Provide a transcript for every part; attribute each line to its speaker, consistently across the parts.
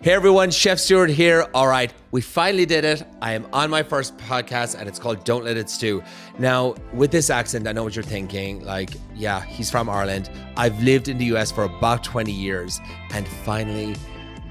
Speaker 1: Hey everyone, Chef Stuart here. All right, we finally did it. I am on my first podcast and it's called Don't Let It Stu. Now, with this accent, I know what you're thinking. Like, yeah, he's from Ireland. I've lived in the US for about 20 years and finally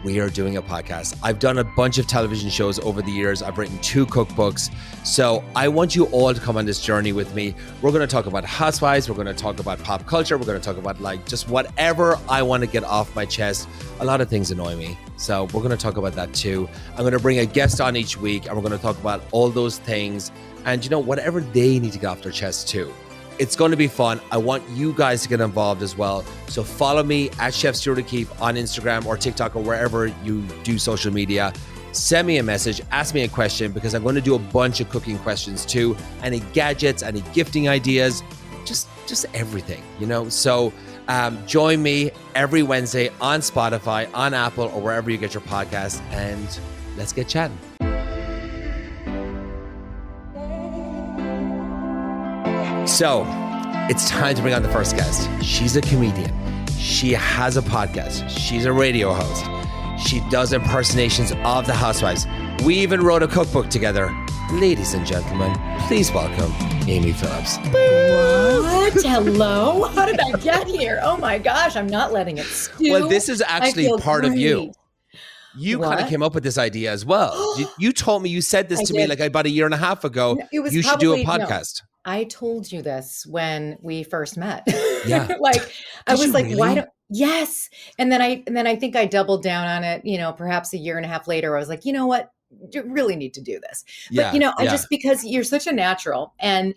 Speaker 1: we are doing a podcast. I've done a bunch of television shows over the years. I've written 2 cookbooks. So I want you all to come on this journey with me. We're going to talk about housewives. We're going to talk about pop culture. We're going to talk about like just whatever I want to get off my chest. A lot of things annoy me. So we're going to talk about that too. I'm going to bring a guest on each week and we're going to talk about all those things and, you know, whatever they need to get off their chest too. It's going to be fun. I want you guys to get involved as well. So follow me at Chef Stuart Okeeffe on Instagram or TikTok or wherever you do social media. Send me a message, ask me a question because I'm going to do a bunch of cooking questions too. Any gadgets, any gifting ideas, just everything, you know? So join me every Wednesday on Spotify, on Apple, or wherever you get your podcast, and let's get chatting. So it's time to bring on the first guest. She's a comedian. She has a podcast. She's a radio host. She does impersonations of the housewives. We even wrote a cookbook together. Ladies and gentlemen, please welcome Amy Phillips.
Speaker 2: What? Hello? How did I get here? Oh my gosh, I'm not letting it stew.
Speaker 1: Well, this is actually part of you. You
Speaker 2: What?
Speaker 1: kind of came up with this idea as well. You told me, you said this to me like about a year and a half ago.
Speaker 2: No, it was
Speaker 1: you should do a
Speaker 2: probably- no.
Speaker 1: podcast.
Speaker 2: I told you this when we first met.
Speaker 1: Yeah.
Speaker 2: Like I
Speaker 1: Did
Speaker 2: was
Speaker 1: you
Speaker 2: like,
Speaker 1: really?
Speaker 2: why don't yes. And then I think I doubled down on it, you know, perhaps a year and a half later, I was like, you know what? You really need to do this.
Speaker 1: Yeah,
Speaker 2: But you know, I
Speaker 1: yeah.
Speaker 2: just because you're such a natural and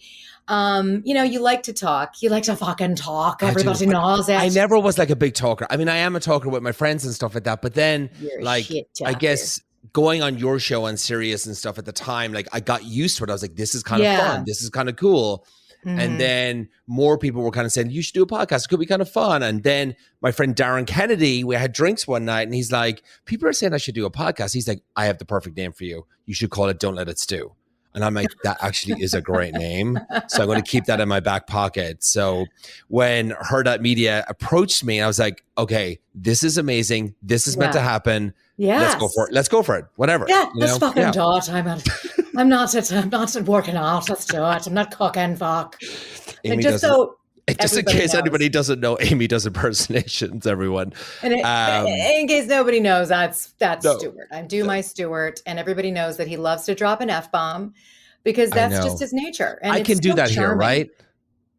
Speaker 2: you know, you like to talk. You like to fucking talk.
Speaker 1: I do,
Speaker 2: Everybody
Speaker 1: but
Speaker 2: knows it.
Speaker 1: I never was like a big talker. I mean, I am a talker with my friends and stuff like that. But then,
Speaker 2: You're a
Speaker 1: like,
Speaker 2: shit
Speaker 1: I
Speaker 2: talker.
Speaker 1: guess going on your show on Sirius and stuff at the time, like, I got used to it. I was like, this is kind of
Speaker 2: Yeah.
Speaker 1: fun. This is kind of cool.
Speaker 2: Mhm.
Speaker 1: And then more people were kind of saying, you should do a podcast. It could be kind of fun. And then my friend Darren Kennedy, we had drinks one night and he's like, people are saying I should do a podcast. He's like, I have the perfect name for you. You should call it Don't Let It Stu. And I'm like, that actually is a great name. So I'm going to keep that in my back pocket. So when Her.Media approached me, I was like, okay, this is amazing. This is meant to happen.
Speaker 2: Yes.
Speaker 1: Let's go for it. Let's go for it. Whatever.
Speaker 2: Yeah,
Speaker 1: You
Speaker 2: let's
Speaker 1: know?
Speaker 2: fucking
Speaker 1: Yeah.
Speaker 2: do it. I'm not working out. Let's do it. I'm not cooking. Fuck.
Speaker 1: Amy
Speaker 2: And just
Speaker 1: doesn't-
Speaker 2: so
Speaker 1: Just in
Speaker 2: everybody
Speaker 1: case
Speaker 2: knows.
Speaker 1: anybody doesn't know, Amy does impersonations, everyone.
Speaker 2: And in case nobody knows, that's
Speaker 1: No.
Speaker 2: Stuart. I do my Stuart, and everybody knows that he loves to drop an F-bomb because that's
Speaker 1: know.
Speaker 2: just his nature. And
Speaker 1: I
Speaker 2: it's
Speaker 1: can do
Speaker 2: so
Speaker 1: that here,
Speaker 2: charming.
Speaker 1: right?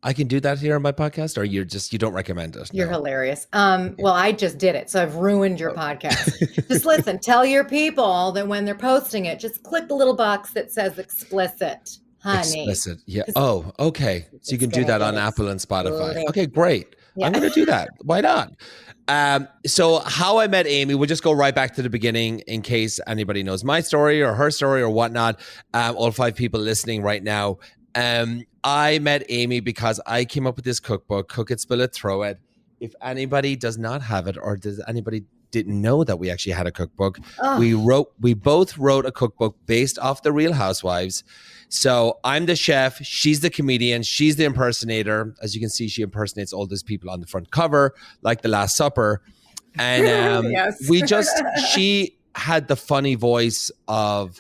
Speaker 1: I can do that here on my podcast, or you don't recommend it?
Speaker 2: You're
Speaker 1: No.
Speaker 2: hilarious. Well, I just did it, so I've ruined your podcast. Just listen, tell your people that when they're posting it, just click the little box that says explicit, honey.
Speaker 1: Explicit. Yeah.
Speaker 2: 'Cause
Speaker 1: Oh, okay. So you
Speaker 2: it's
Speaker 1: can do
Speaker 2: gonna
Speaker 1: that on
Speaker 2: get
Speaker 1: Apple and Spotify.
Speaker 2: exploded.
Speaker 1: Okay, great.
Speaker 2: Yeah.
Speaker 1: I'm going to do that. Why not? So how I met Amy, we'll just go right back to the beginning in case anybody knows my story or her story or whatnot. All 5 people listening right now. I met Amy because I came up with this cookbook, Cook It, Spill It, Throw It. If anybody does not have it, or does anybody didn't know that we actually had a cookbook,
Speaker 2: Oh.
Speaker 1: we both wrote a cookbook based off the Real Housewives. So I'm the chef, she's the comedian, she's the impersonator. As you can see, she impersonates all those people on the front cover, like The Last Supper. And
Speaker 2: Yes.
Speaker 1: she had the funny voice of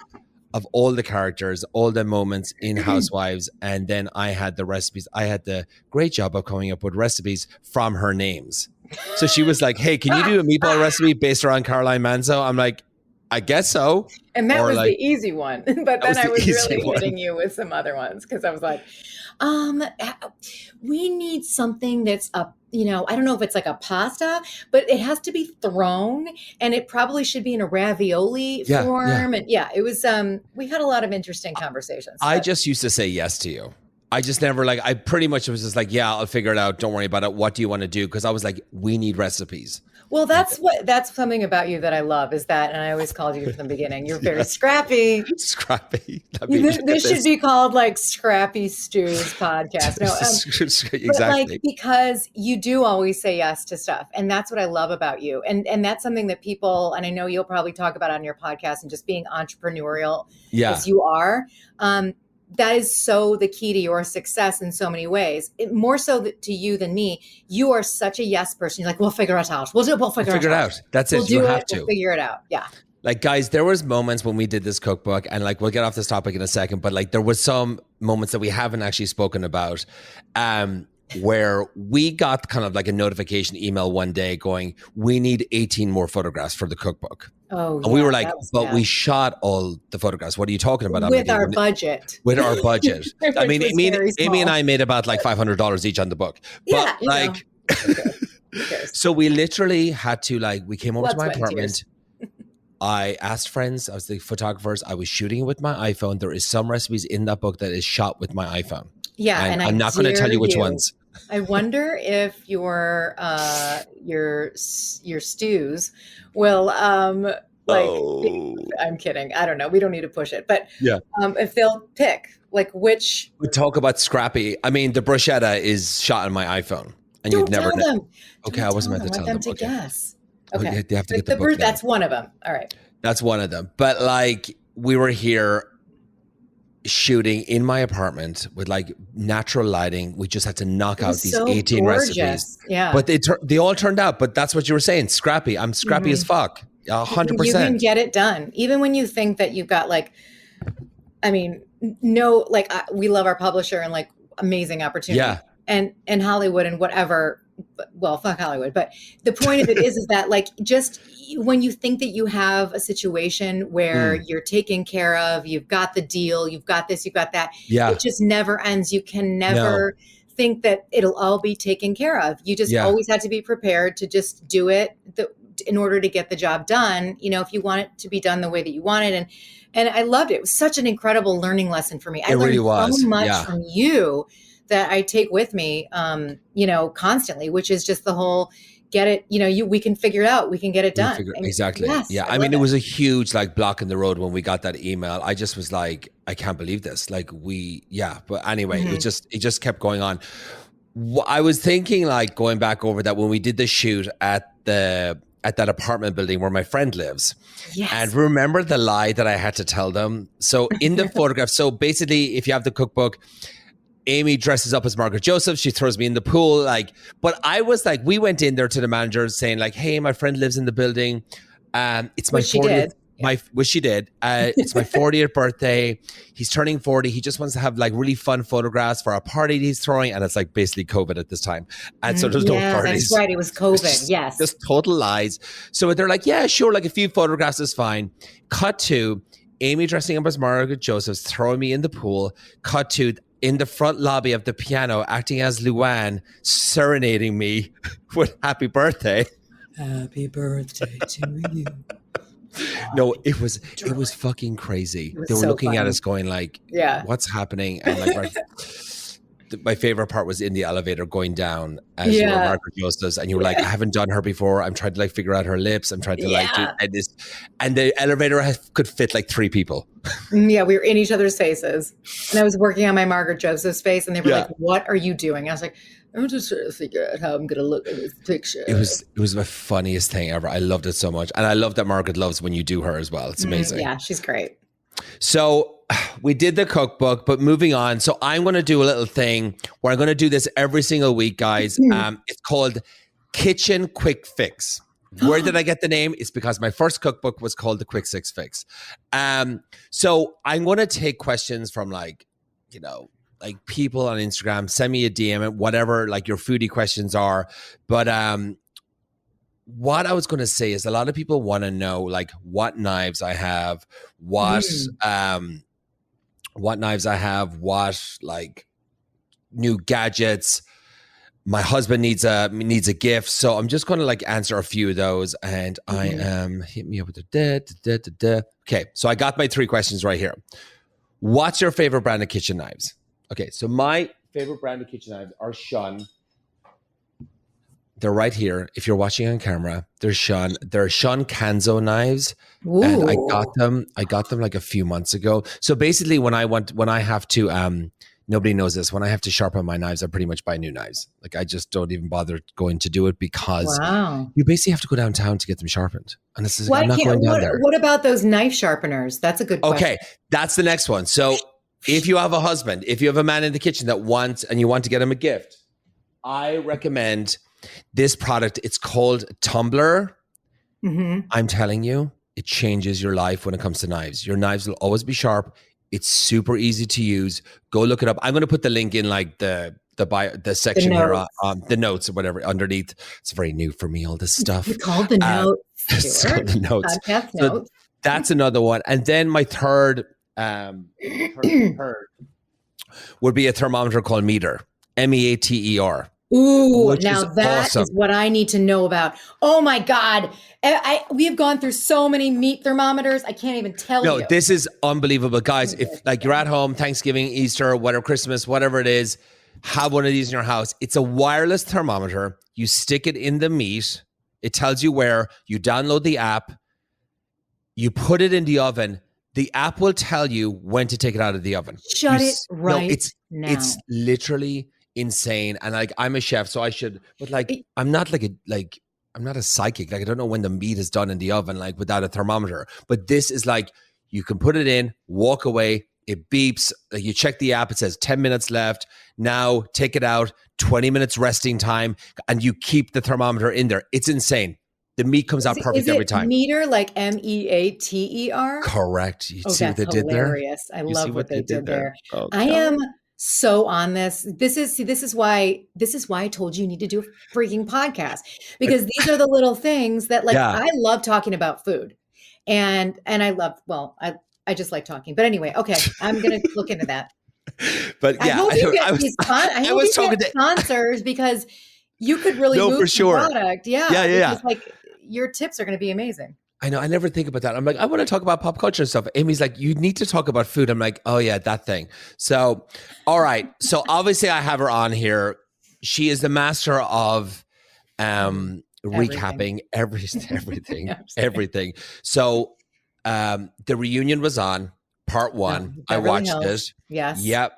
Speaker 1: all the characters, all the moments in Housewives. And then I had the recipes. I had the great job of coming up with recipes from her names. So she was like, hey, can you do a meatball recipe based around Caroline Manzo? I'm like, I guess so.
Speaker 2: And that
Speaker 1: Or
Speaker 2: was
Speaker 1: like-
Speaker 2: the easy one. But
Speaker 1: was
Speaker 2: then I
Speaker 1: the
Speaker 2: was
Speaker 1: easy
Speaker 2: really
Speaker 1: one.
Speaker 2: hitting you with some other ones because I was like, we need something that's a, you know, I don't know if it's like a pasta, but it has to be thrown and it probably should be in a ravioli
Speaker 1: Yeah,
Speaker 2: form. And yeah, it was, we had a lot of interesting conversations.
Speaker 1: I
Speaker 2: but-
Speaker 1: just used to say yes to you. I just never I pretty much was just like, yeah, I'll figure it out. Don't worry about it. What do you want to do? Because I was like, we need recipes.
Speaker 2: Well, that's something about you that I love is that, and I always called you from the beginning, you're very scrappy.
Speaker 1: Scrappy. I mean,
Speaker 2: This should be called like Scrappy Stu's podcast. No,
Speaker 1: exactly.
Speaker 2: but like because you do always say yes to stuff, and that's what I love about you, and that's something that people, and I know you'll probably talk about on your podcast, and just being entrepreneurial
Speaker 1: Yeah.
Speaker 2: as you are. that is so the key to your success in so many ways. More so to you than me. You are such a yes person. You're like, we'll figure it out. We'll figure it out.
Speaker 1: That's
Speaker 2: we'll
Speaker 1: it. You have to.
Speaker 2: We'll figure it out. Yeah.
Speaker 1: Like, guys, there was moments when we did this cookbook, and like, we'll get off this topic in a second, but like, there was some moments that we haven't actually spoken about, where we got kind of like a notification email one day going, we need 18 more photographs for the cookbook.
Speaker 2: Oh,
Speaker 1: and we were like, but we shot all the photographs. What are you talking about?
Speaker 2: With our budget.
Speaker 1: With our budget. I mean, Amy and I made about like $500 each on the book. But like, so we literally had to like, we came over to my apartment. I asked friends, I was the photographers, I was shooting it with my iPhone. There is some recipes in that book that is shot with my iPhone.
Speaker 2: Yeah.
Speaker 1: And I'm not going to tell you which ones.
Speaker 2: I wonder if your stews will I'm kidding. I don't know. We don't need to push it. But if they'll pick like which.
Speaker 1: We talk about scrappy. I mean, the bruschetta is shot on my iPhone. And
Speaker 2: don't
Speaker 1: you'd never
Speaker 2: tell
Speaker 1: know.
Speaker 2: them.
Speaker 1: Okay, I wasn't meant to tell them.
Speaker 2: To guess.
Speaker 1: Okay.
Speaker 2: Okay.
Speaker 1: They have to get the book.
Speaker 2: That's one of them. All right.
Speaker 1: That's one of them. But like, we were here shooting in my apartment with like natural lighting. We just had to knock out these 18 recipes.
Speaker 2: Yeah.
Speaker 1: But they all turned out. But that's what you were saying. Scrappy. I'm scrappy as fuck. 100%.
Speaker 2: You can get it done. Even when you think that you've got like, I mean, no, like we love our publisher and like amazing opportunity.
Speaker 1: Yeah.
Speaker 2: And Hollywood and whatever. Well, fuck Hollywood. But the point of it is that like, just when you think that you have a situation where you're taken care of, you've got the deal, you've got this, you've got that.
Speaker 1: Yeah.
Speaker 2: It just never ends. You can never think that it'll all be taken care of. You just always have to be prepared to just do it in order to get the job done. You know, if you want it to be done the way that you want it. And I loved it. It was such an incredible learning lesson for me. I learned so much from you that I take with me, constantly, which is just the whole get it, we can figure it out. We can get it done.
Speaker 1: Exactly.
Speaker 2: Yes,
Speaker 1: yeah. I mean, it was a huge like block in the road when we got that email. I just was like, I can't believe this. Like but anyway, it just kept going on. I was thinking like going back over that when we did the shoot at that apartment building where my friend lives.
Speaker 2: Yes.
Speaker 1: And remember the lie that I had to tell them. So in the photograph, so basically if you have the cookbook, Amy dresses up as Margaret Joseph. She throws me in the pool. But I was like, we went in there to the manager saying like, hey, my friend lives in the building. It's my 40th. Which she did. It's my 40th birthday. He's turning 40. He just wants to have like really fun photographs for a party he's throwing. And it's like basically COVID at this time. And so there's no parties.
Speaker 2: That's right. It was COVID. Yes.
Speaker 1: Just total lies. So they're like, yeah, sure. Like a few photographs is fine. Cut to Amy dressing up as Margaret Joseph, throwing me in the pool. Cut to in the front lobby of the piano, acting as Luann, serenading me with happy birthday.
Speaker 2: Happy birthday to you.
Speaker 1: No, it was fucking crazy. They were looking at us going like, what's happening? And like, my favorite part was in the elevator going down as you were Margaret Joseph's, and you were like, I haven't done her before. I'm trying to like figure out her lips. I'm trying to like do this. And the elevator could fit like 3 people.
Speaker 2: Yeah, we were in each other's faces. And I was working on my Margaret Joseph's face, and they were like, what are you doing? I was like, I'm just trying to figure out how I'm going to look at this picture. It
Speaker 1: was the funniest thing ever. I loved it so much. And I love that Margaret loves when you do her as well. It's amazing.
Speaker 2: Yeah, she's great.
Speaker 1: So we did the cookbook, but moving on. So I'm going to do a little thing where I'm going to do this every single week, guys. It's called Kitchen Quick Fix. Where did I get the name? It's because my first cookbook was called The Quick 6 Fix. So I'm going to take questions from like people on Instagram, send me a DM, whatever like your foodie questions are. But what I was going to say is a lot of people want to know like what knives I have, what knives I have, what like new gadgets. My husband needs a gift. So I'm just going to like answer a few of those. And I am hit me up with the Okay. So I got my 3 questions right here. What's your favorite brand of kitchen knives? Okay. So my favorite brand of kitchen knives are Shun. They're right here. If you're watching on camera, they're Shun Kanzo knives. Ooh. And I got them like a few months ago. So basically when I have to, nobody knows this, when I have to sharpen my knives, I pretty much buy new knives. Like I just don't even bother going to do it because you basically have to go downtown to get them sharpened. And this is, I'm not going down there.
Speaker 2: What about those knife sharpeners? That's a good question.
Speaker 1: Okay. That's the next one. So if you have a husband, if you have a man in the kitchen that wants, and you want to get him a gift, I recommend this product. It's called Tumbler. I'm telling you, it changes your life when it comes to knives. Your knives will always be sharp. It's super easy to use. Go look it up. I'm going to put the link in like the section here, the notes or whatever underneath. It's very new for me, all this stuff.
Speaker 2: It's called the notes.
Speaker 1: So the notes.
Speaker 2: Podcast
Speaker 1: So
Speaker 2: notes.
Speaker 1: that's another one. And then my third would be a thermometer called Meter, MEATER.
Speaker 2: Ooh, now that is what I need to know about. Oh my God. We have gone through so many meat thermometers. I can't even tell you.
Speaker 1: No, this is unbelievable. Guys, if like you're at home, Thanksgiving, Easter, whatever, Christmas, whatever it is, have one of these in your house. It's a wireless thermometer. You stick it in the meat. It tells you where. You download the app. You put it in the oven. The app will tell you when to take it out of the oven.
Speaker 2: Shut it right now.
Speaker 1: It's literally insane. And like, I'm a chef, so I should, but like, I'm not I'm not a psychic. Like, I don't know when the meat is done in the oven, like without a thermometer, but this is like, you can put it in, walk away. It beeps. Like, you check the app. It says 10 minutes left. Now take it out, 20 minutes resting time. And you keep the thermometer in there. It's insane. The meat comes out perfect every time.
Speaker 2: Meter, like MEATER?
Speaker 1: Correct. You see what they did there?
Speaker 2: Hilarious. I love what they did there.
Speaker 1: Oh,
Speaker 2: I am so on this. This is why I told you need to do a freaking podcast, because these are the little things that, like, I love talking about food, and I love, I just like talking. But anyway, okay, I'm gonna look into that.
Speaker 1: But yeah,
Speaker 2: I hope you get sponsors, because you could really move the product. Yeah. Like, your tips are going to be amazing.
Speaker 1: I know. I never think about that. I'm like, I want to talk about pop culture and stuff. Amy's like, you need to talk about food. I'm like, oh yeah, that thing. So, all right. So obviously I have her on here. She is the master of recapping everything. So the reunion was on part 1. I watched it.
Speaker 2: Yes.
Speaker 1: Yep.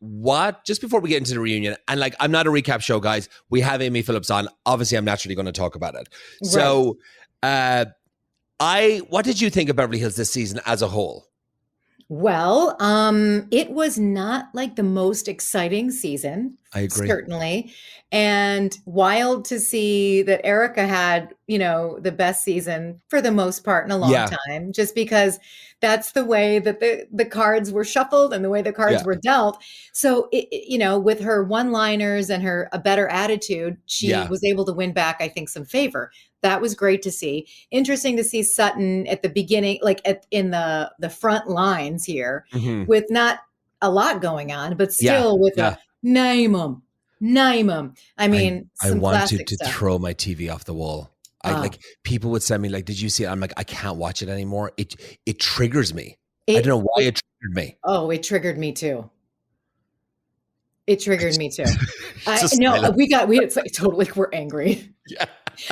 Speaker 1: What, just before we get into the reunion, and like, I'm not a recap show, guys. We have Amy Phillips on. Obviously, I'm naturally going to talk about it. Right. So, what did you think of Beverly Hills this season as a whole?
Speaker 2: Well, it was not like the most exciting season.
Speaker 1: I agree.
Speaker 2: Certainly. And wild to see that Erica had, the best season for the most part in a long time, just because that's the way that the cards were shuffled and the way the cards were dealt. So, with her one-liners and a better attitude, she was able to win back, I think, some favor. That was great to see. Interesting to see Sutton at the beginning, like in the front lines here, with not a lot going on, but still with a name 'em. I mean,
Speaker 1: I wanted to throw my TV off the wall. Like, people would send me like, did you see it? I'm like, I can't watch it anymore. It triggers me. I don't know why it triggered me.
Speaker 2: Oh, it triggered me too. We're angry.
Speaker 1: Yeah.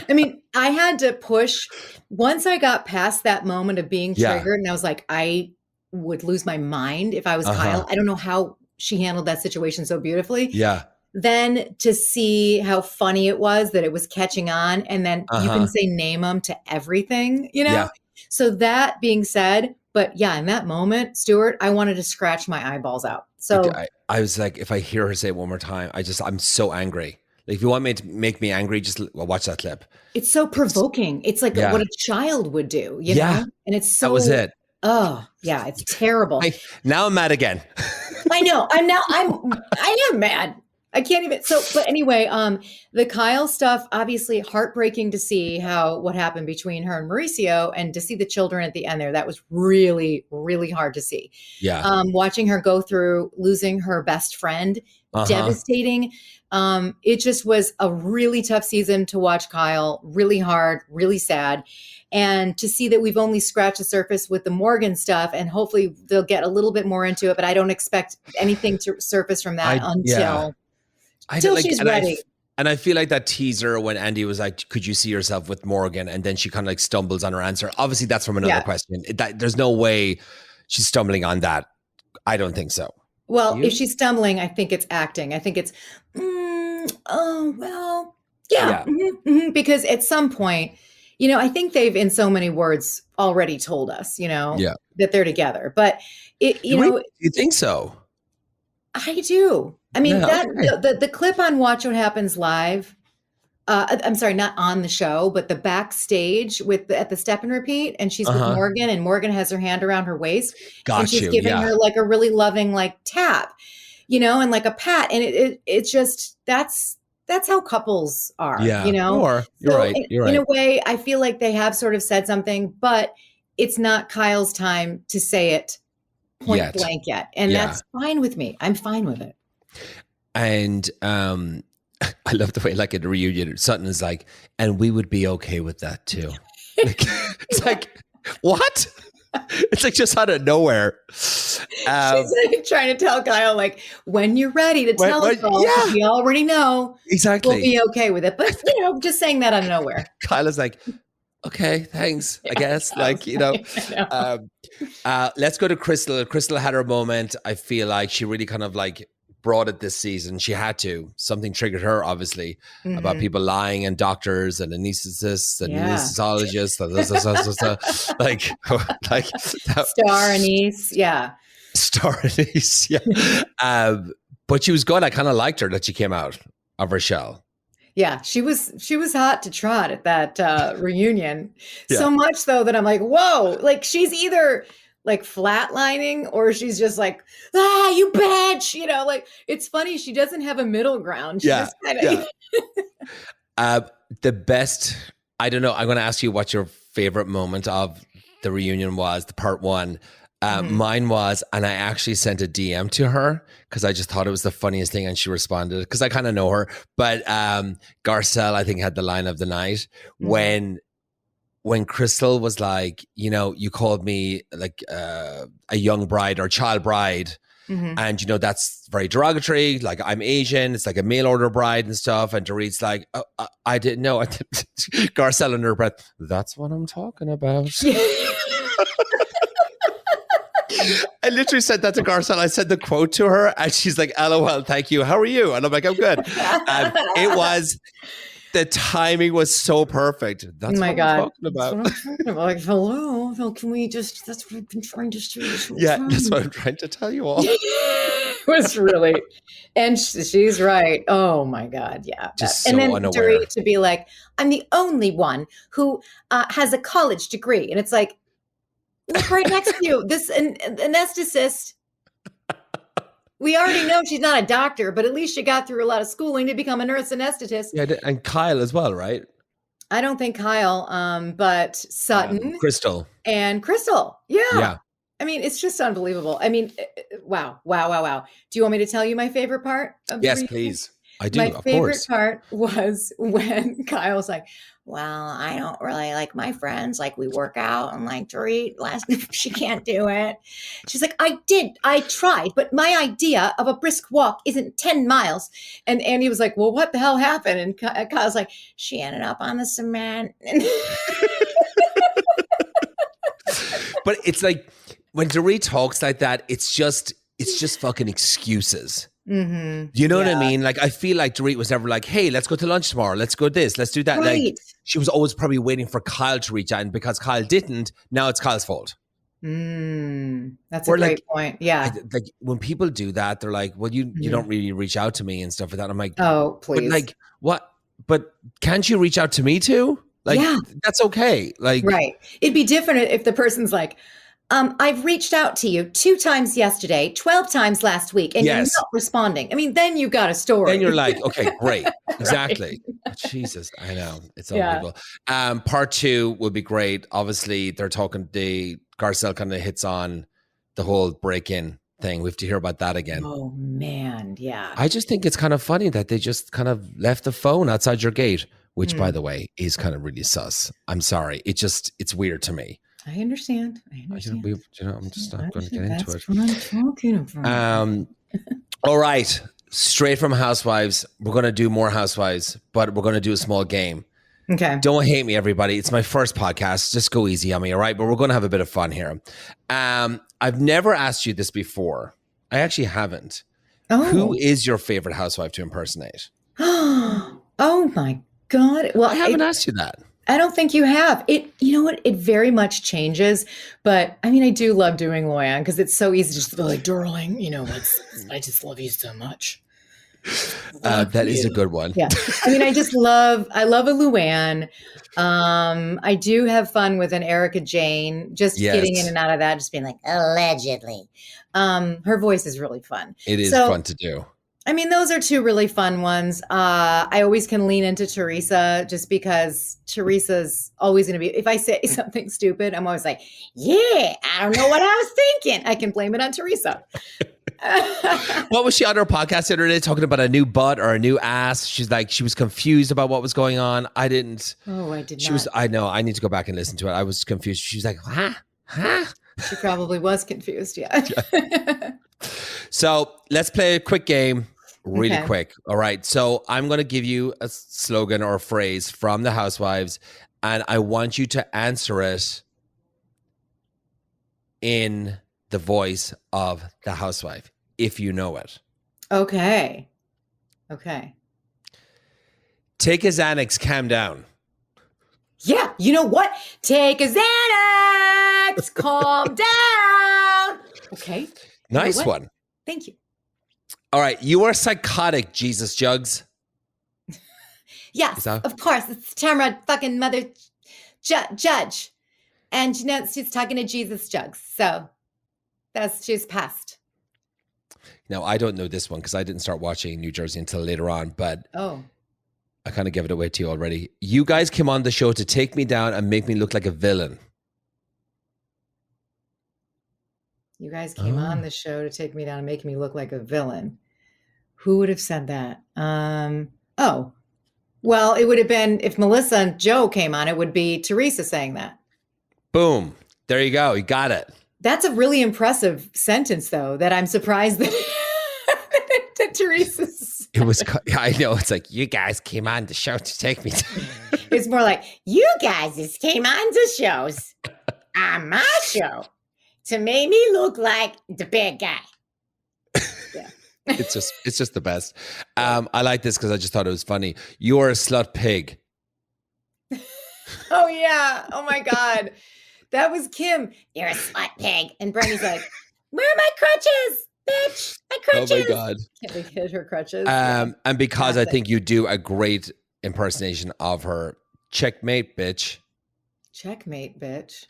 Speaker 2: I mean, I had to push once I got past that moment of being triggered, and I was like, I would lose my mind if I was Kyle. I don't know how she handled that situation so beautifully.
Speaker 1: Yeah.
Speaker 2: Then to see how funny it was that it was catching on, and then you can say name them to everything, Yeah. So that being said, but in that moment, Stuart, I wanted to scratch my eyeballs out. So
Speaker 1: I was like, if I hear her say it one more time, I'm so angry. Like, if you want me to make me angry, just watch that clip.
Speaker 2: It's so provoking. It's like what a child would do, you know? And it's so.
Speaker 1: That was it.
Speaker 2: Oh, yeah. It's terrible.
Speaker 1: Now I'm mad again.
Speaker 2: I know. I am mad. I can't even. So, but anyway, the Kyle stuff, obviously heartbreaking to see what happened between her and Mauricio, and to see the children at the end there. That was really, really hard to see.
Speaker 1: Yeah.
Speaker 2: Watching her go through losing her best friend, devastating. It just was a really tough season to watch Kyle, really hard, really sad. And to see that we've only scratched the surface with the Morgan stuff, and hopefully they'll get a little bit more into it, but I don't expect anything to surface from that until she's ready.
Speaker 1: And I feel like that teaser when Andy was like, could you see yourself with Morgan? And then she kind of like stumbles on her answer. Obviously that's from another question. There's no way she's stumbling on that. I don't think so.
Speaker 2: Well, if she's stumbling, I think it's acting. I think it's, because at some point, I think they've in so many words already told us, that they're together. But
Speaker 1: Do you think so?
Speaker 2: I do. I mean,
Speaker 1: Yeah, okay.
Speaker 2: the clip on Watch What Happens Live. I'm sorry, not on the show, but the backstage at the step and repeat, and she's with Morgan, and Morgan has her hand around her waist, and
Speaker 1: Got
Speaker 2: she's
Speaker 1: you.
Speaker 2: giving
Speaker 1: Yeah.
Speaker 2: her like a really loving like tap, and like a pat, and it's just that's how couples are,
Speaker 1: Yeah. You're right.
Speaker 2: In a way, I feel like they have sort of said something, but it's not Kyle's time to say it point blank yet, and that's fine with me. I'm fine with it.
Speaker 1: And I love the way, like at a reunion, Sutton is like, and we would be okay with that too. It's like, what? It's like just out of nowhere. She's
Speaker 2: like trying to tell Kyle, like, when you're ready to tell us all, we already know.
Speaker 1: Exactly.
Speaker 2: We'll be okay with it. But, just saying that out of nowhere.
Speaker 1: Kyle is like, okay, thanks, I guess. Like, let's go to Crystal. Crystal had her moment. I feel like she really kind of like brought it this season. She had to. Something triggered her, obviously, about people lying and doctors and anesthetists and anesthesiologists. like
Speaker 2: Star anise,
Speaker 1: Star anise, but she was good. I kind of liked her that she came out of her shell.
Speaker 2: Yeah, she was hot to trot at that reunion. Yeah. So much though that I'm like, whoa, like she's either like flatlining or she's just like, you bitch, like it's funny. She doesn't have a middle ground. She just kinda...
Speaker 1: The best, I don't know. I'm going to ask you what your favorite moment of the reunion was, the part one. Mine was, and I actually sent a DM to her because I just thought it was the funniest thing, and she responded because I kind of know her. But Garcelle, I think, had the line of the night when Crystal was like, you called me like a young bride or child bride. And, that's very derogatory. Like, I'm Asian. It's like a mail order bride and stuff. And Dorit's like, oh, I didn't know. Garcelle under her breath, that's what I'm talking about. I literally said that to Garcelle. I said the quote to her and she's like, LOL, thank you. How are you? And I'm like, I'm good. The timing was so perfect. That's what I'm talking about.
Speaker 2: That's what I'm talking about. Like, hello, can we just, that's what I've been trying to do.
Speaker 1: That's what I'm trying to tell you all.
Speaker 2: It was really, and she's right. Oh my God. Yeah.
Speaker 1: Just so unaware.
Speaker 2: And then to be like, I'm the only one who has a college degree. And it's like, look right next to you, this anesthetist. We already know she's not a doctor, but at least she got through a lot of schooling to become a nurse anesthetist.
Speaker 1: Yeah, and Kyle as well, right?
Speaker 2: I don't think Kyle, but Sutton.
Speaker 1: Crystal.
Speaker 2: And Crystal. Yeah. I mean, it's just unbelievable. I mean, wow. Do you want me to tell you my favorite part of the reunion?
Speaker 1: Please. I do,
Speaker 2: my
Speaker 1: of course.
Speaker 2: My favorite part was when Kyle was like, well, I don't really like my friends. Like, we work out and like Dorit, she can't do it. She's like, I tried, but my idea of a brisk walk isn't 10 miles. And Andy was like, well, what the hell happened? And Kyle's like, she ended up on the cement.
Speaker 1: But it's like, when Dorit talks like that, it's just fucking excuses. You know what I mean? Like, I feel like Dorit was never like, hey, let's go to lunch tomorrow. Let's go this. Let's do that.
Speaker 2: Right.
Speaker 1: Like, she was always probably waiting for Kyle to reach out. And because Kyle didn't, now it's Kyle's fault.
Speaker 2: That's a great point. Yeah.
Speaker 1: Like, when people do that, they're like, well, you don't really reach out to me and stuff like that. I'm like,
Speaker 2: oh, please.
Speaker 1: But like, what? But can't you reach out to me too? Like, that's okay. Like,
Speaker 2: right. It'd be different if the person's like, I've reached out to you 2 times yesterday, 12 times last week, and you're not responding. I mean, then you got a story.
Speaker 1: Then you're like, okay, great. Exactly. Right. Jesus, I know. It's unbelievable. Part 2 would be great. Obviously, they're talking, Garcelle kind of hits on the whole break-in thing. We have to hear about that again.
Speaker 2: Oh, man. Yeah.
Speaker 1: I just think it's kind of funny that they just kind of left the phone outside your gate, which, by the way, is kind of really sus. I'm sorry. It's weird to me.
Speaker 2: I understand.
Speaker 1: I'm just not going to get into it.
Speaker 2: That's what I'm talking about.
Speaker 1: All right. Straight from Housewives. We're going to do more Housewives, but we're going to do a small game.
Speaker 2: Okay.
Speaker 1: Don't hate me, everybody. It's my first podcast. Just go easy on me, all right? But we're going to have a bit of fun here. I've never asked you this before. I actually haven't.
Speaker 2: Oh.
Speaker 1: Who is your favorite housewife to impersonate?
Speaker 2: Oh, my God. Well,
Speaker 1: I haven't asked you that.
Speaker 2: I don't think you have. You know what? It very much changes. But I mean, I do love doing Luann because it's so easy to just be like, darling, I just love you so much.
Speaker 1: That is a good one.
Speaker 2: Yeah. I mean, I love a Luann. I do have fun with an Erica Jane, just getting in and out of that, just being like, allegedly. Her voice is really fun.
Speaker 1: It is fun to do.
Speaker 2: I mean, those are two really fun ones. I always can lean into Teresa just because Teresa's always going to be, if I say something stupid, I'm always like, yeah, I don't know what I was thinking. I can blame it on Teresa.
Speaker 1: What was she on her podcast the other day talking about a new butt or a new ass? She's like, she was confused about what was going on. I didn't.
Speaker 2: Oh, I did
Speaker 1: she
Speaker 2: not.
Speaker 1: Was, I know. I need to go back and listen to it. I was confused. She was like, huh?
Speaker 2: She probably was confused. Yeah.
Speaker 1: So let's play a quick game. Really quick. All right. So I'm going to give you a slogan or a phrase from the Housewives, and I want you to answer it in the voice of the housewife, if you know it.
Speaker 2: Okay.
Speaker 1: Take a Xanax, calm down.
Speaker 2: Yeah. You know what? Take a Xanax, calm down. Okay.
Speaker 1: Nice one.
Speaker 2: Thank you.
Speaker 1: All right. You are psychotic, Jesus Jugs.
Speaker 2: Yes, of course. It's Tamara fucking mother judge. And she's talking to Jesus Jugs. So she's passed.
Speaker 1: Now, I don't know this one because I didn't start watching New Jersey until later on, but I kind of gave it away to you already. You guys came on the show to take me down and make me look like a villain.
Speaker 2: You guys came on the show to take me down and make me look like a villain. Who would have said that? Well, it would have been, if Melissa and Joe came on, it would be Teresa saying that.
Speaker 1: Boom. There you go. You got it.
Speaker 2: That's a really impressive sentence, though, that I'm surprised that, that Teresa's.
Speaker 1: It was, I know. It's like, you guys came on the show to take me down.
Speaker 2: It's more like, you guys just came on the shows on my show to make me look like the bad guy. Yeah.
Speaker 1: It's just the best. I like this because I just thought it was funny. You're a slut pig.
Speaker 2: Oh, yeah. Oh, my God. That was Kim. You're a slut pig. And Brenny's like, where are my crutches, bitch? My crutches.
Speaker 1: Oh, my God.
Speaker 2: Can't we hit her crutches?
Speaker 1: And because I think you do a great impersonation of her. Checkmate, bitch.
Speaker 2: Checkmate, bitch.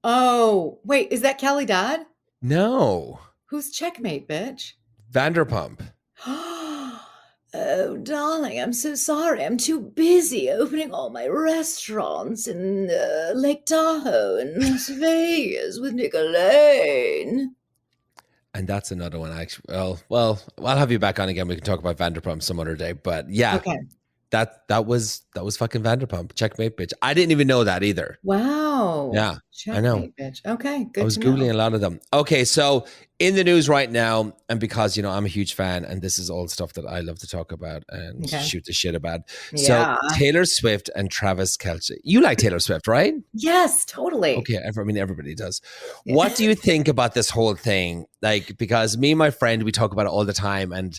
Speaker 2: Oh, wait. Is that Kelly Dodd?
Speaker 1: No.
Speaker 2: Who's checkmate, bitch?
Speaker 1: Vanderpump.
Speaker 2: Oh, darling, I'm so sorry. I'm too busy opening all my restaurants in Lake Tahoe and Las Vegas with Nicolaine.
Speaker 1: And that's another one. Actually, well, I'll have you back on again. We can talk about Vanderpump some other day. But yeah,
Speaker 2: okay.
Speaker 1: That was fucking Vanderpump. Checkmate, bitch. I didn't even know that either.
Speaker 2: Wow.
Speaker 1: Yeah,
Speaker 2: checkmate,
Speaker 1: I know.
Speaker 2: Bitch. Okay, good.
Speaker 1: I was Googling a lot of them. Okay, so in the news right now, and because I'm a huge fan, and this is all stuff that I love to talk about and shoot the shit about.
Speaker 2: Yeah.
Speaker 1: So Taylor Swift and Travis Kelce. You like Taylor Swift, right?
Speaker 2: Yes, totally.
Speaker 1: Okay, everybody does. Yeah. What do you think about this whole thing? Like, because me and my friend, we talk about it all the time, and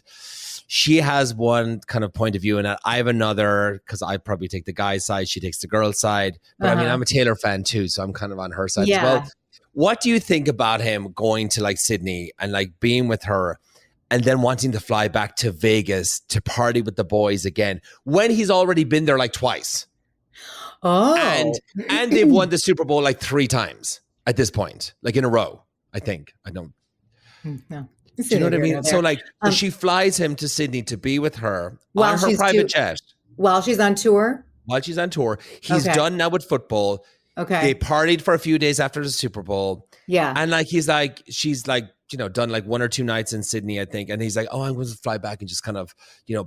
Speaker 1: she has one kind of point of view, and I have another, because I probably take the guy's side, she takes the girl's side. But I mean, I'm a Taylor fan too, so I'm kind of on her side as well. What do you think about him going to like Sydney and like being with her and then wanting to fly back to Vegas to party with the boys again when he's already been there like twice?
Speaker 2: Oh.
Speaker 1: And they've won the Super Bowl like 3 times at this point, like in a row, I think. I don't.
Speaker 2: No.
Speaker 1: Do you know what I mean? So like she flies him to Sydney to be with her on her private jet.
Speaker 2: While she's on tour?
Speaker 1: While she's on tour. He's done now with football.
Speaker 2: Okay.
Speaker 1: They partied for a few days after the Super Bowl.
Speaker 2: Yeah.
Speaker 1: And like she's like, done like 1 or 2 nights in Sydney, I think. And he's like, oh, I'm going to fly back and just kind of,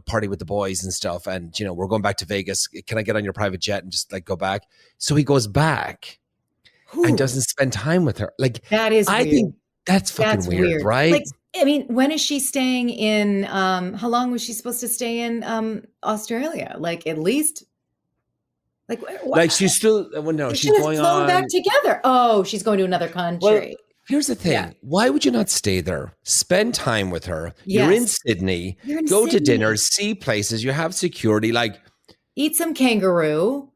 Speaker 1: party with the boys and stuff. And, we're going back to Vegas. Can I get on your private jet and just like go back? So he goes back and doesn't spend time with her. Like
Speaker 2: that is weird.
Speaker 1: I think that's fucking weird, right?
Speaker 2: Like, I mean, when is she staying in, how long was she supposed to stay in Australia? Like at least, like
Speaker 1: she's still, well, no, she's going on.
Speaker 2: back together. Oh, she's going to another country.
Speaker 1: Well, here's the thing. Yeah. Why would you not stay there? Spend time with her. Yes. You're in Sydney. To dinner, see places. You have security. Like
Speaker 2: eat some kangaroo.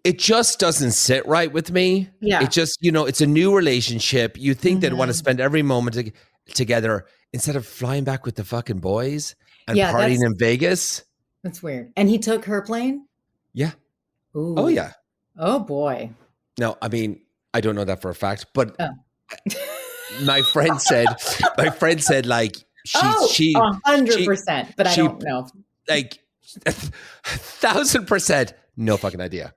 Speaker 1: It just doesn't sit right with me.
Speaker 2: Yeah.
Speaker 1: It just, it's a new relationship. You think they'd want to spend every moment together instead of flying back with the fucking boys and partying in Vegas.
Speaker 2: That's weird. And he took her plane?
Speaker 1: Yeah.
Speaker 2: Ooh.
Speaker 1: Oh, yeah.
Speaker 2: Oh, boy.
Speaker 1: No, I mean, I don't know that for a fact, but my friend said like, she
Speaker 2: 100%, but I don't know.
Speaker 1: Like 1,000%. No fucking idea.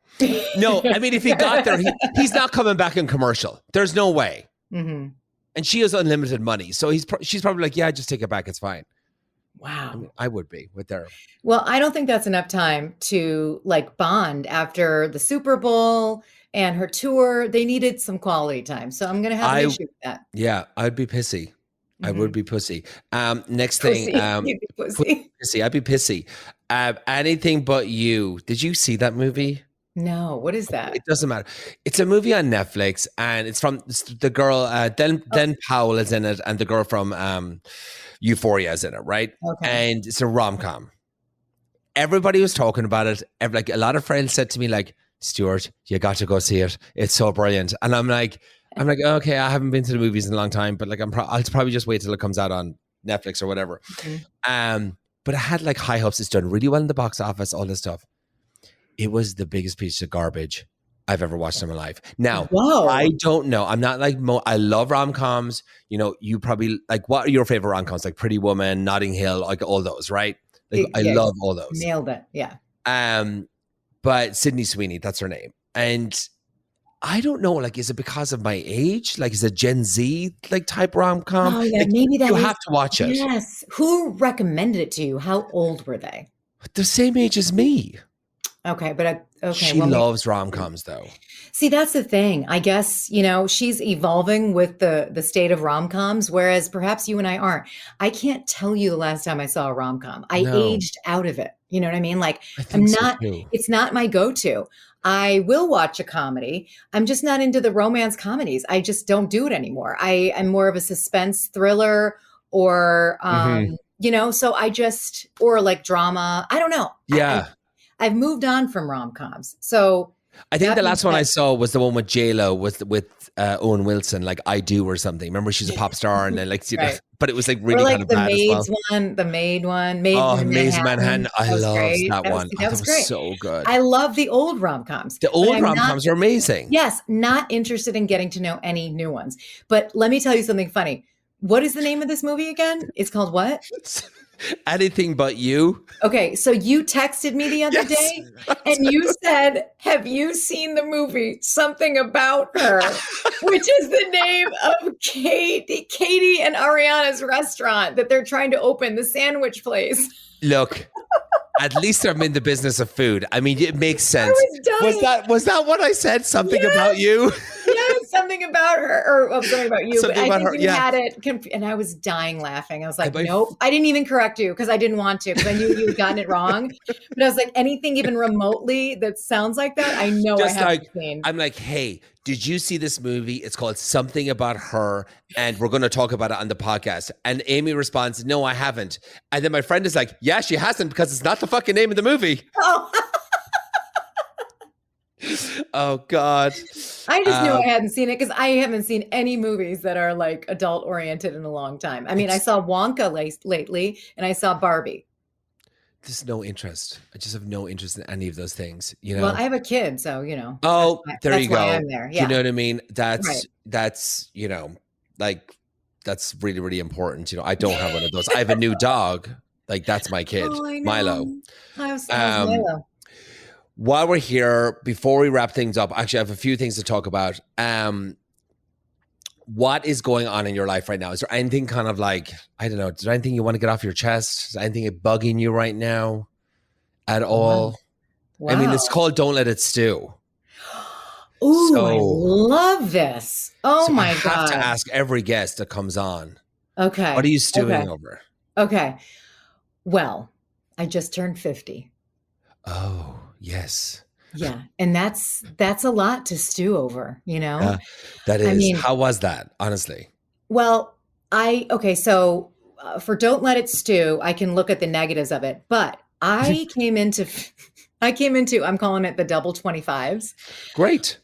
Speaker 1: No, I mean, if he got there, he's not coming back in commercial. There's no way.
Speaker 2: Mm-hmm.
Speaker 1: And she has unlimited money. So she's probably like, yeah, just take it back. It's fine.
Speaker 2: Wow.
Speaker 1: I mean, I would be with her.
Speaker 2: Well, I don't think that's enough time to like bond after the Super Bowl and her tour. They needed some quality time. So I'm going to have an issue with that.
Speaker 1: Yeah, I'd be pissy. Mm-hmm. I would be pussy. Next thing. Pussy. I'd be pissy. Anything But You. Did you see that movie?
Speaker 2: No, what is that?
Speaker 1: It doesn't matter. It's a movie on Netflix, and it's from the girl, Den Powell is in it, and the girl from Euphoria is in it, right? Okay. And it's a rom-com. Everybody was talking about it. Like a lot of friends said to me, like, Stuart, you got to go see it. It's so brilliant. And I'm like, okay, I haven't been to the movies in a long time, but like I'll probably just wait till it comes out on Netflix or whatever. Mm-hmm. But it had like high hopes. It's done really well in the box office, all this stuff. It was the biggest piece of garbage I've ever watched in my life. Now, I don't know. I'm not like, I love rom-coms. You probably like, what are your favorite rom-coms? Like Pretty Woman, Notting Hill, like all those, right? Like, I love all those.
Speaker 2: Nailed it. Yeah.
Speaker 1: But Sydney Sweeney, that's her name. And I don't know, like, is it because of my age? Like, is it Gen Z like type rom-com?
Speaker 2: Oh, yeah,
Speaker 1: like,
Speaker 2: maybe that
Speaker 1: you have to watch it.
Speaker 2: Yes. Who recommended it to you? How old were they?
Speaker 1: The same age as me.
Speaker 2: Okay, but
Speaker 1: she loves rom-coms though.
Speaker 2: See, that's the thing. I guess, she's evolving with the state of rom-coms, whereas perhaps you and I aren't. I can't tell you the last time I saw a rom-com. I aged out of it. You know what I mean? Like, it's not my go-to. I will watch a comedy. I'm just not into the romance comedies. I just don't do it anymore. I'm more of a suspense thriller or, so or like drama. I don't know.
Speaker 1: Yeah.
Speaker 2: I've moved on from rom-coms. So
Speaker 1: I think the last one I saw was the one with J-Lo with Owen Wilson, like I Do or something. Remember, she's a pop star and then like, right. But it was like really kind of bad as well.
Speaker 2: The Maid one.
Speaker 1: Maid in Manhattan. I love that one.
Speaker 2: That was great.
Speaker 1: So good.
Speaker 2: I love the old rom-coms.
Speaker 1: The old rom-coms are amazing.
Speaker 2: Yes. Not interested in getting to know any new ones. But let me tell you something funny. What is the name of this movie again? It's called what?
Speaker 1: Anything But You.
Speaker 2: Okay, so you texted me the other day and you said, have you seen the movie Something About Her, which is the name of Katie and Ariana's restaurant that they're trying to open, the sandwich place.
Speaker 1: Look, at least I'm in the business of food. I mean, it makes sense. Was that what I said? Something About You?
Speaker 2: Yes, Something About Her, or Something About You. Something but I think you had it, and I was dying laughing. I was like, nope. I didn't even correct you because I didn't want to, because I knew you had gotten it wrong. But I was like, anything even remotely that sounds like that, I know I haven't seen.
Speaker 1: I'm like, hey, did you see this movie? It's called Something About Her, and we're going to talk about it on the podcast. And Amy responds, no, I haven't. And then my friend is like, yeah, she hasn't, because it's not the fucking name of the movie.
Speaker 2: Oh,
Speaker 1: oh God.
Speaker 2: I just knew I hadn't seen it because I haven't seen any movies that are like adult oriented in a long time. I mean, I saw Wonka lately and I saw Barbie.
Speaker 1: There's no interest. I just have no interest in any of those things, you know?
Speaker 2: Well, I have a kid, so,
Speaker 1: Oh, there you go.
Speaker 2: I'm there. Yeah.
Speaker 1: You know what I mean? That's, like, that's really, really important. I don't have one of those. I have a new dog. Like, that's my kid, Milo.
Speaker 2: How's Milo?
Speaker 1: While we're here, before we wrap things up, actually, I have a few things to talk about. What is going on in your life right now? Is there anything kind of like, I don't know, is there anything you want to get off your chest? Is there anything bugging you right now at all? Wow. I mean, it's called Don't Let It Stu.
Speaker 2: Ooh, I love this. Oh my God. I have
Speaker 1: to ask every guest that comes on.
Speaker 2: Okay.
Speaker 1: What are you stewing over?
Speaker 2: Okay. Well, I just turned 50.
Speaker 1: Oh, yes.
Speaker 2: Yeah. And that's a lot to stew over,
Speaker 1: Yeah, that is. I mean, how was that, honestly?
Speaker 2: Well, so for Don't Let It Stew, I can look at the negatives of it, but I came into I'm calling it the double 25s.
Speaker 1: Great.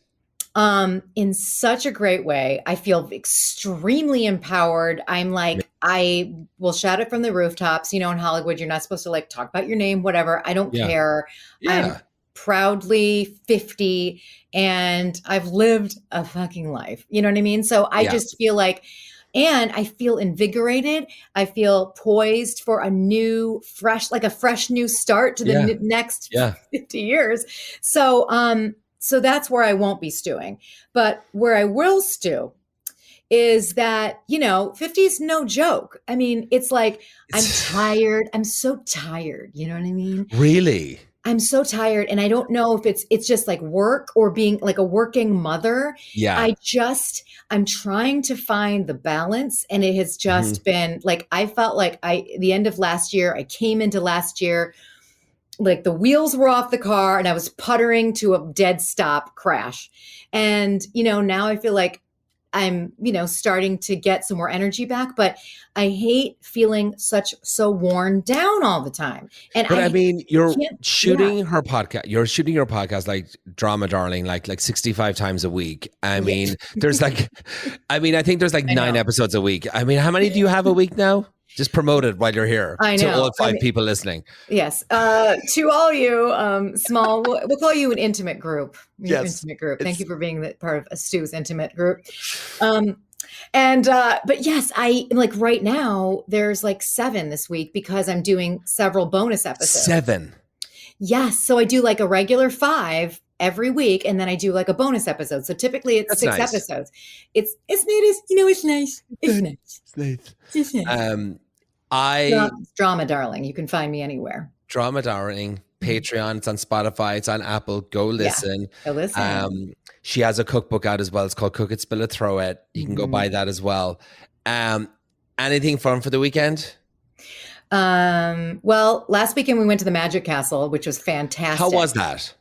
Speaker 2: In such a great way. I feel extremely empowered. I'm like, I will shout it from the rooftops. You know, in Hollywood, you're not supposed to like talk about your name, whatever. I don't care. I'm proudly 50 and I've lived a fucking life. You know what I mean? So I just feel like, and I feel invigorated. I feel poised for a new, fresh new start to the next 50 years. So that's where I won't be stewing. But where I will stew is that, 50 is no joke. I mean, it's like, I'm tired. I'm so tired. You know what I mean?
Speaker 1: Really?
Speaker 2: I'm so tired. And I don't know if it's just like work or being like a working mother.
Speaker 1: Yeah.
Speaker 2: I'm trying to find the balance. And it has just been like, I felt like the end of last year, I came into last year, like the wheels were off the car and I was puttering to a dead stop crash. And, now I feel like I'm, starting to get some more energy back, but I hate feeling so worn down all the time.
Speaker 1: But you're shooting her podcast. You're shooting your podcast like Drama Darling, like 65 times a week. I mean, there's I think there's 9 episodes a week. I mean, how many do you have a week now? Just promote it while you're here.
Speaker 2: I know.
Speaker 1: To all 5 people listening.
Speaker 2: Yes. To all you small, we'll call you an intimate group.
Speaker 1: Yes.
Speaker 2: Intimate group. Thank you for being part of Stu's intimate group. But yes, I like right now there's 7 this week because I'm doing several bonus episodes.
Speaker 1: 7.
Speaker 2: Yes. So I do a regular 5 every week, and then I do a bonus episode. So typically it's 6 episodes. It's nice. It's nice. It's nice.
Speaker 1: It's nice.
Speaker 2: Drama Darling. You can find me anywhere.
Speaker 1: Drama Darling, Patreon. It's on Spotify. It's on Apple. Go listen.
Speaker 2: Yeah, go listen.
Speaker 1: She has a cookbook out as well. It's called Cook It, Spill It, Throw It. You can go buy that as well. Anything fun for the weekend?
Speaker 2: Well, last weekend we went to the Magic Castle, which was fantastic.
Speaker 1: How was that?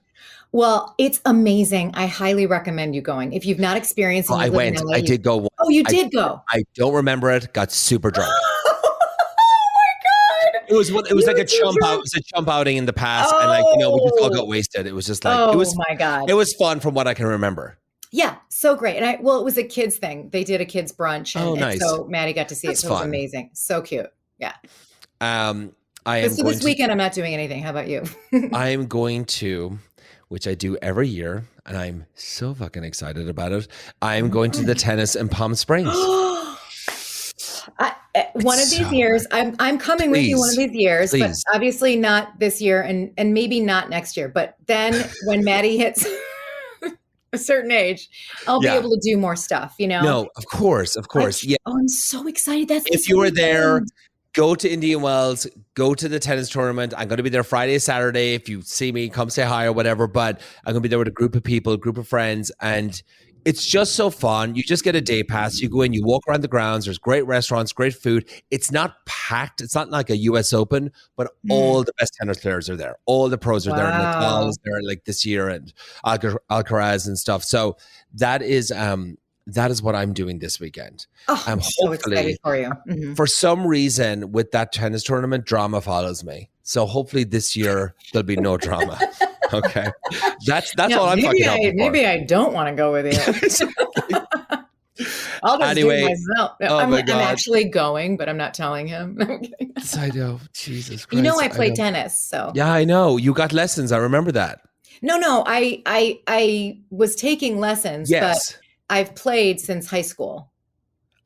Speaker 2: Well, it's amazing. I highly recommend you going. If you've not experienced it,
Speaker 1: I went. I did go.
Speaker 2: Oh, you did go.
Speaker 1: I don't remember it. Got super drunk.
Speaker 2: Oh my God.
Speaker 1: It was like a chump out. It was a chump outing in the past, and we just all got wasted. It was just it was.
Speaker 2: Oh my God.
Speaker 1: It was fun from what I can remember.
Speaker 2: Yeah, so great. And it was a kids thing. They did a kids brunch, and,
Speaker 1: nice.
Speaker 2: And so Maddie got to see
Speaker 1: That's
Speaker 2: it. So
Speaker 1: fun.
Speaker 2: it was amazing. So cute. Yeah.
Speaker 1: This
Speaker 2: weekend I'm not doing anything. How about you?
Speaker 1: I am going to, which I do every year, and I'm so fucking excited about it. I'm going to the tennis in Palm Springs.
Speaker 2: One of these years, I'm coming with you one of these years, but obviously not this year and maybe not next year. But then when Maddie hits a certain age, I'll be able to do more stuff,
Speaker 1: No, of course. Yeah.
Speaker 2: Oh, I'm so excited.
Speaker 1: If you were there, go to Indian Wells, go to the tennis tournament. I'm going to be there Friday, Saturday. If you see me, come say hi or whatever. But I'm going to be there with a group of people, a group of friends. And it's just so fun. You just get a day pass. You go in, you walk around the grounds. There's great restaurants, great food. It's not packed. It's not like a US Open, but all the best tennis players are there. All the pros are there. Nadal is there this year and Alcaraz and stuff. So that is what I'm doing this weekend.
Speaker 2: Oh, I'm so excited for you. Mm-hmm.
Speaker 1: For some reason, with that tennis tournament, drama follows me. So hopefully this year there'll be no drama. Okay, that's all I'm fucking up for.
Speaker 2: Maybe I don't want to go with you. I'll just do it myself. I'm actually going, but I'm not telling him.
Speaker 1: Yes, I know. Jesus Christ.
Speaker 2: I play tennis, so
Speaker 1: yeah, I know. You got lessons. I remember that.
Speaker 2: No, I was taking lessons, but I've played since high school.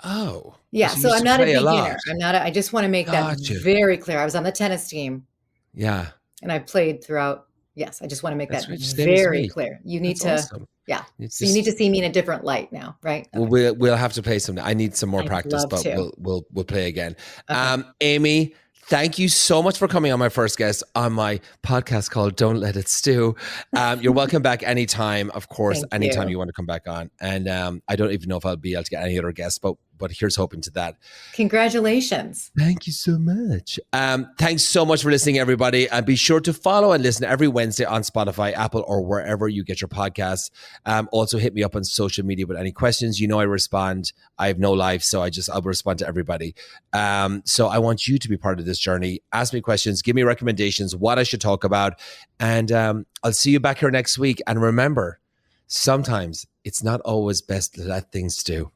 Speaker 1: Oh.
Speaker 2: Yeah, so I'm not a beginner. I just want to make that very clear. I was on the tennis team.
Speaker 1: Yeah.
Speaker 2: And I played throughout. Yes, I just want to make that very clear. You need to awesome. Yeah. So you need to see me in a different light now, right? Okay.
Speaker 1: We'll have to play some. I need some more practice, but we'll play again.
Speaker 2: Okay.
Speaker 1: Amy, thank you so much for coming on my first guest on my podcast called Don't Let It Stu. You're welcome back anytime, of course, anytime you want to come back on. And I don't even know if I'll be able to get any other guests, but but here's hoping to that.
Speaker 2: Congratulations.
Speaker 1: Thank you so much. Thanks so much for listening, everybody. And be sure to follow and listen every Wednesday on Spotify, Apple, or wherever you get your podcasts. Also hit me up on social media with any questions. You know I respond. I have no life, so I'll respond to everybody. So I want you to be part of this journey. Ask me questions, give me recommendations, what I should talk about. And I'll see you back here next week. And remember, sometimes it's not always best to let things stew.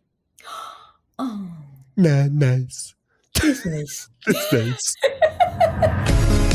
Speaker 2: Oh.
Speaker 1: Nah, nice.
Speaker 2: It's nice.
Speaker 1: It's nice.